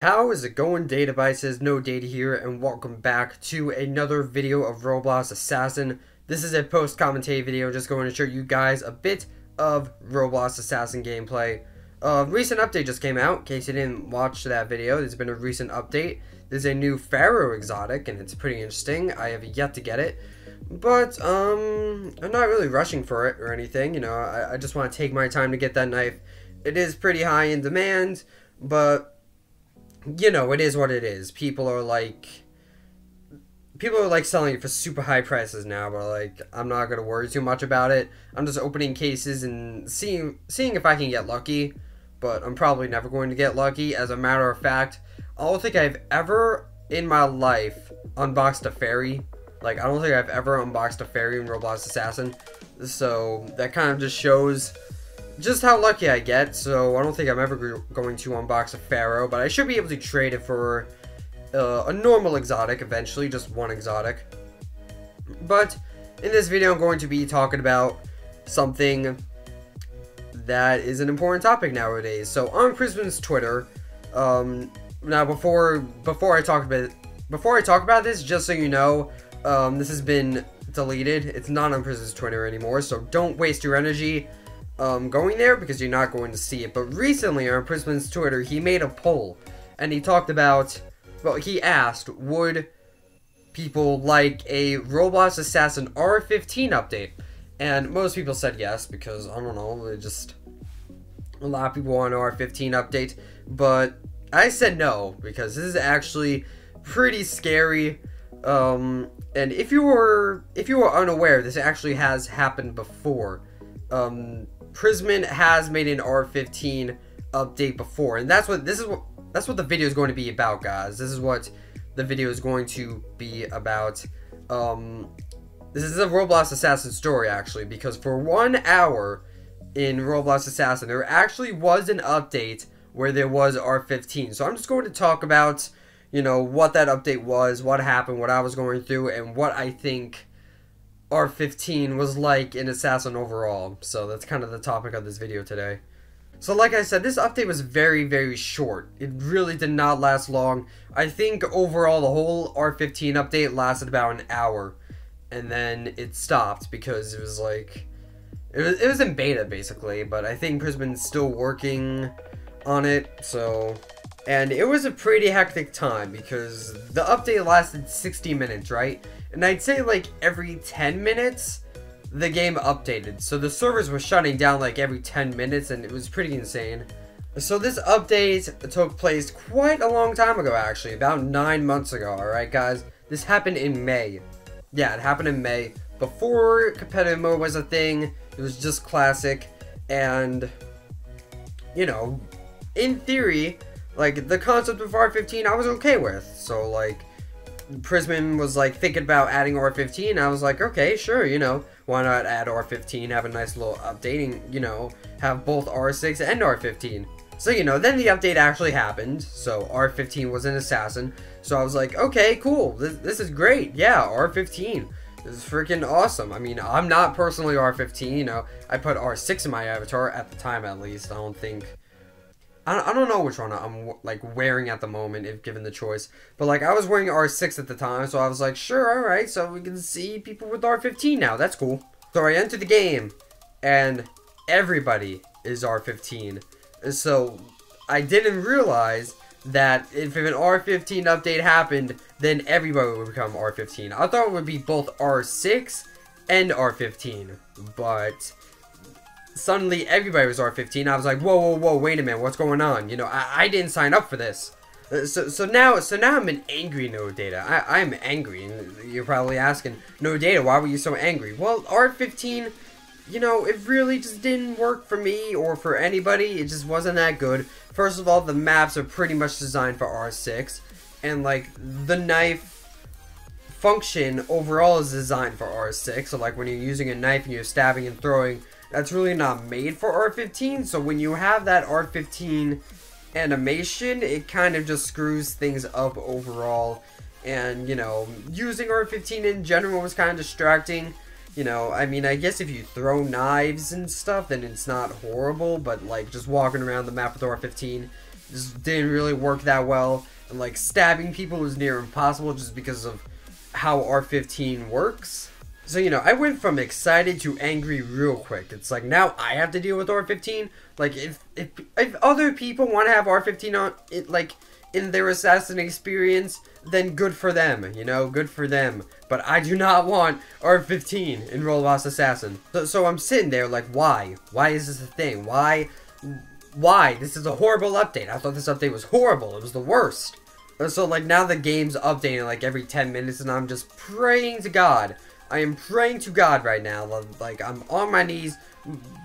How is it going, Data Devices? No Data here, and welcome back to another video of Roblox Assassin. This is a post-commentary video just going to show you guys a bit of Roblox Assassin gameplay. A recent update just came out. In case you didn't watch that video, there's been a recent update. There's a new Pharaoh exotic, and it's pretty interesting. I have yet to get it. But, I'm not really rushing for it or anything. You know, I just want to take my time to get that knife. It is pretty high in demand, but you know, it is what it is. People are like selling it for super high prices now, but like, I'm not gonna worry too much about it. I'm just opening cases and seeing if I can get lucky, but I'm probably never going to get lucky. As a matter of fact, I don't think I've ever in my life unboxed a fairy. Like, I don't think I've ever unboxed a fairy in Roblox Assassin. So that kind of just shows just how lucky I get. So I don't think I'm ever going to unbox a Pharaoh, but I should be able to trade it for a normal exotic eventually, just one exotic. But in this video, I'm going to be talking about something that is an important topic nowadays. So on Prisman's Twitter, now before I talk about this, just so you know, this has been deleted. It's not on Prisman's Twitter anymore, so don't waste your energy going there, because you're not going to see it. But recently on Prisman's Twitter, he made a poll, and he talked about, well, he asked, would people like a Roblox Assassin R15 update? And most people said yes, because, I don't know, it just, a lot of people want an R15 update, but I said no, because this is actually pretty scary. And if you were unaware, this actually has happened before. Prisman has made an R15 update before, and that's what the video is going to be about, guys. This is what the video is going to be about. This is a Roblox Assassin story, actually, because for 1 hour in Roblox Assassin, there actually was an update where there was R15. So I'm just going to talk about, you know, what that update was, what happened, what I was going through, and what I think R15 was like in Assassin overall. So that's kind of the topic of this video today. So like I said, this update was very, very short. It really did not last long. I think overall the whole R15 update lasted about an hour, and then it stopped because it was like, it was in beta basically, but I think Prisman's still working on it. So, and it was a pretty hectic time because the update lasted 60 minutes, right? And I'd say like every 10 minutes, the game updated. So the servers were shutting down like every 10 minutes, and it was pretty insane. So this update took place quite a long time ago, actually. About 9 months ago, alright guys? This happened in May. Yeah, it happened in May. Before competitive mode was a thing, it was just classic. And, you know, in theory, like, the concept of R15 I was okay with. So, like, Prisman was like thinking about adding R15. I was like, okay, sure, you know, why not add R15, have a nice little updating, you know, have both R6 and R15. So, you know, then the update actually happened. So R15 was an assassin. So I was like, okay, cool, this is great. Yeah, R15. This is freaking awesome. I mean, I'm not personally R15, you know, I put R6 in my avatar at the time, at least. I don't know which one I'm like wearing at the moment, if given the choice. But like, I was wearing R6 at the time, so I was like, sure, alright, so we can see people with R15 now. That's cool. So I entered the game, and everybody is R15. So I didn't realize that if an R15 update happened, then everybody would become R15. I thought it would be both R6 and R15, but suddenly everybody was R15. I was like, whoa, wait a minute, what's going on? You know, I didn't sign up for this. So now I'm an angry No Data. I'm angry, and you're probably asking, No Data, why were you so angry? Well, R15, you know, it really just didn't work for me or for anybody. It just wasn't that good. First of all, the maps are pretty much designed for R6, and like, the knife function overall is designed for R6. So like, when you're using a knife and you're stabbing and throwing, that's really not made for R15. So when you have that R15 animation, it kind of just screws things up overall. And, you know, using R15 in general was kind of distracting. You know, I mean, I guess if you throw knives and stuff, then it's not horrible. But, like, just walking around the map with R15 just didn't really work that well. And like stabbing people was near impossible just because of how R15 works. So, you know, I went from excited to angry real quick. It's like now I have to deal with R15. Like if other people want to have R15 on it, like in their assassin experience, then good for them, you know, good for them. But I do not want R15 in Roblox Assassin. So I'm sitting there like, why? Why is this a thing? Why? This is a horrible update. I thought this update was horrible. It was the worst. So like now the game's updating like every 10 minutes and I'm just praying to God. I am praying to God right now. Like I'm on my knees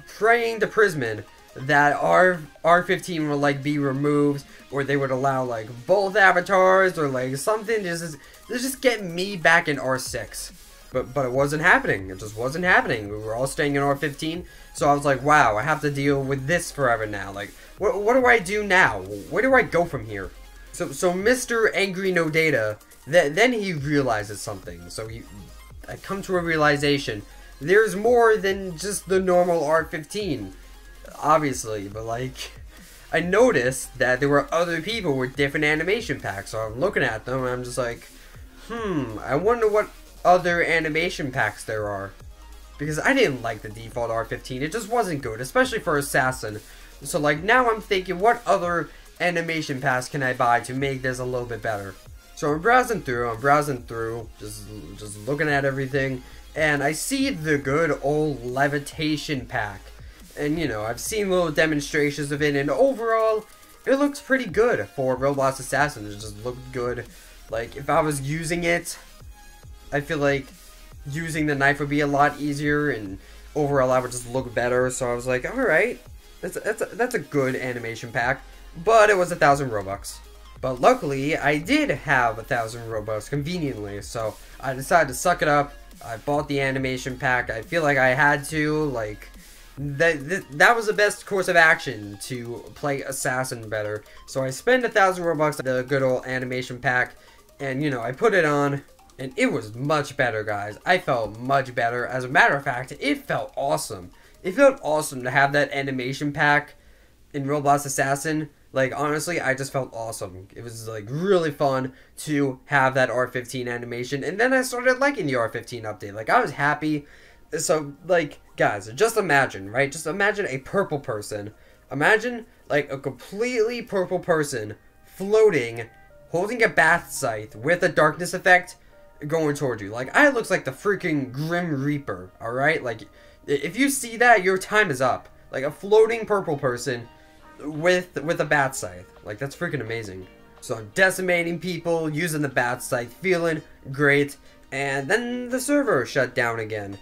praying to Prisman that R15 will like be removed, or they would allow like both avatars or like something just get me back in R6. But it wasn't happening. It just wasn't happening. We were all staying in R15. So I was like, wow, I have to deal with this forever now. Like, what do I do now? Where do I go from here? So Mr. Angry No Data, then he realizes something. So I come to a realization. There's more than just the normal R15, obviously. But like, I noticed that there were other people with different animation packs. So I'm looking at them and I'm just like, I wonder what other animation packs there are. Because I didn't like the default R15. It just wasn't good, especially for Assassin. So like now I'm thinking, what other animation packs can I buy to make this a little bit better? So I'm browsing through, just looking at everything, and I see the good old levitation pack. And you know, I've seen little demonstrations of it, and overall, it looks pretty good for Roblox Assassin. It just looked good. Like if I was using it, I feel like using the knife would be a lot easier, and overall I would just look better. So I was like, alright, that's a good animation pack, but it was 1,000 Robux. But luckily, I did have 1,000 Robux conveniently, so I decided to suck it up. I bought the animation pack. I feel like I had to, like, that was the best course of action to play Assassin better. So I spent 1,000 Robux on the good old animation pack, and you know, I put it on, and it was much better, guys. I felt much better. As a matter of fact, it felt awesome. It felt awesome to have that animation pack in Roblox Assassin. Like, honestly, I just felt awesome. It was, like, really fun to have that R15 animation. And then I started liking the R15 update. Like, I was happy. So, like, guys, just imagine, right? Just imagine a purple person. Imagine, like, a completely purple person floating, holding a bath scythe with a darkness effect going towards you. Like, I looks like the freaking Grim Reaper, alright? Like, if you see that, your time is up. Like, a floating purple person with a bat scythe. Like, that's freaking amazing. So I'm decimating people using the bat scythe, feeling great, and then the server shut down again.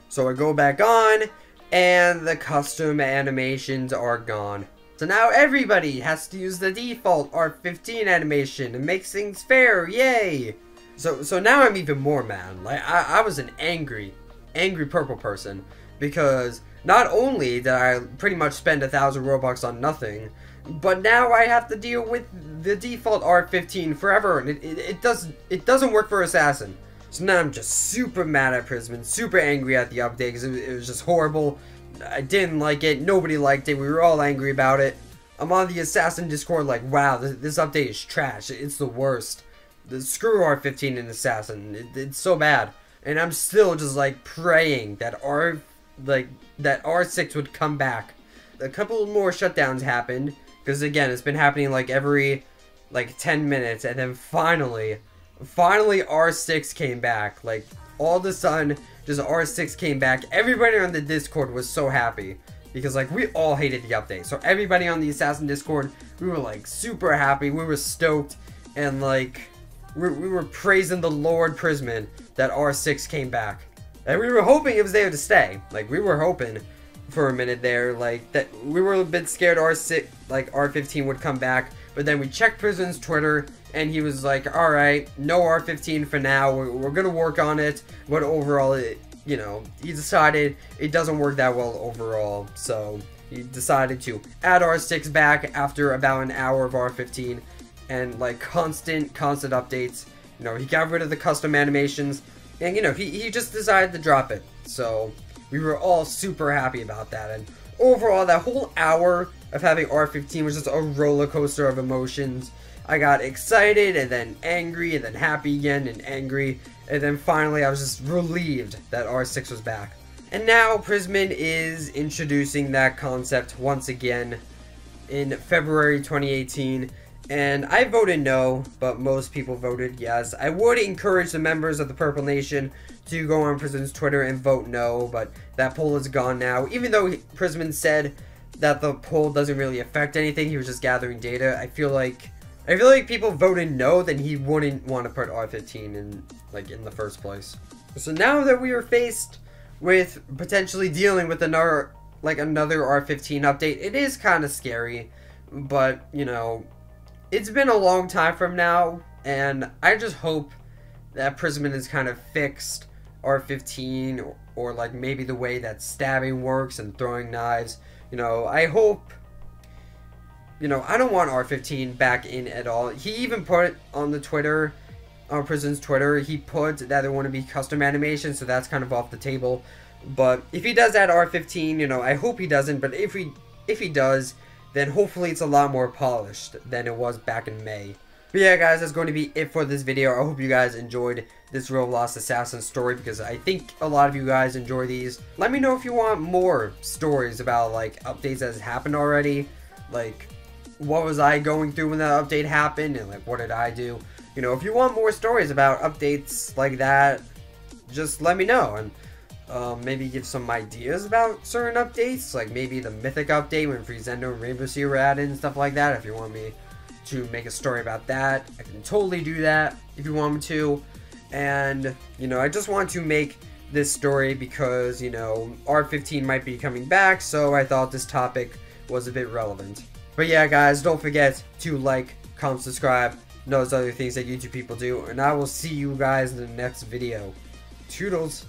So I go back on, and the custom animations are gone. So now everybody has to use the default R15 animation. It makes things fair, yay! So now I'm even more mad. Like, I was an angry purple person, because not only did I pretty much spend 1,000 Robux on nothing, but now I have to deal with the default R15 forever, and it doesn't work for Assassin. So now I'm just super mad at Prisman, super angry at the update, because it was just horrible. I didn't like it, nobody liked it, we were all angry about it. I'm on the Assassin Discord like, wow, this update is trash, it's the worst. Screw R15 and Assassin, it's so bad. And I'm still just like praying that R6 would come back. A couple more shutdowns happened, because again, it's been happening like every like 10 minutes, and then finally R6 came back. Like, all of a sudden, just R6 came back. Everybody on the Discord was so happy, because like we all hated the update. So everybody on the Assassin Discord, we were like super happy, we were stoked, and like we were praising the Lord Prisman that R6 came back. And we were hoping it was there to stay. Like, we were hoping for a minute there, like, that we were a bit scared R15 would come back. But then we checked Prisman's Twitter, and he was like, alright, no R15 for now, we're gonna work on it. But overall, you know, he decided it doesn't work that well overall. So, he decided to add R6 back after about an hour of R15. And, like, constant updates. You know, he got rid of the custom animations. And, you know, he just decided to drop it. So, we were all super happy about that. And overall, that whole hour of having R15 was just a roller coaster of emotions. I got excited, and then angry, and then happy again, and angry, and then finally I was just relieved that R6 was back. And now Prisman is introducing that concept once again in February 2018, and I voted no, but most people voted yes. I would encourage the members of the Purple Nation to go on Prisman's Twitter and vote no, but that poll is gone now. Even though Prisman said that the poll doesn't really affect anything, he was just gathering data. I feel like people voted no, then he wouldn't want to put R15 in the first place. So now that we are faced with potentially dealing with another R15 update, it is kind of scary, but you know, it's been a long time from now, and I just hope that Prisman has kind of fixed R15, or like maybe the way that stabbing works and throwing knives. You know, I hope. You know, I don't want R15 back in at all. He even put on the Twitter, on Prisman's Twitter, he put that there want to be custom animation, so that's kind of off the table. But if he does add R15, you know, I hope he doesn't, but if he does, then hopefully it's a lot more polished than it was back in May. But yeah, guys, that's going to be it for this video. I hope you guys enjoyed this Roblox Assassin story, because I think a lot of you guys enjoy these. Let me know if you want more stories about, like, updates that has happened already. Like, what was I going through when that update happened, and like what did I do? You know, if you want more stories about updates like that, just let me know, and maybe give some ideas about certain updates, like maybe the Mythic update when Freezendo and Rainbow Sea were added and stuff like that. If you want me to make a story about that, I can totally do that if you want me to. And you know, I just want to make this story because, you know, R15 might be coming back, so I thought this topic was a bit relevant. But yeah, guys, don't forget to like, comment, subscribe, and those other things that YouTube people do. And I will see you guys in the next video. Toodles.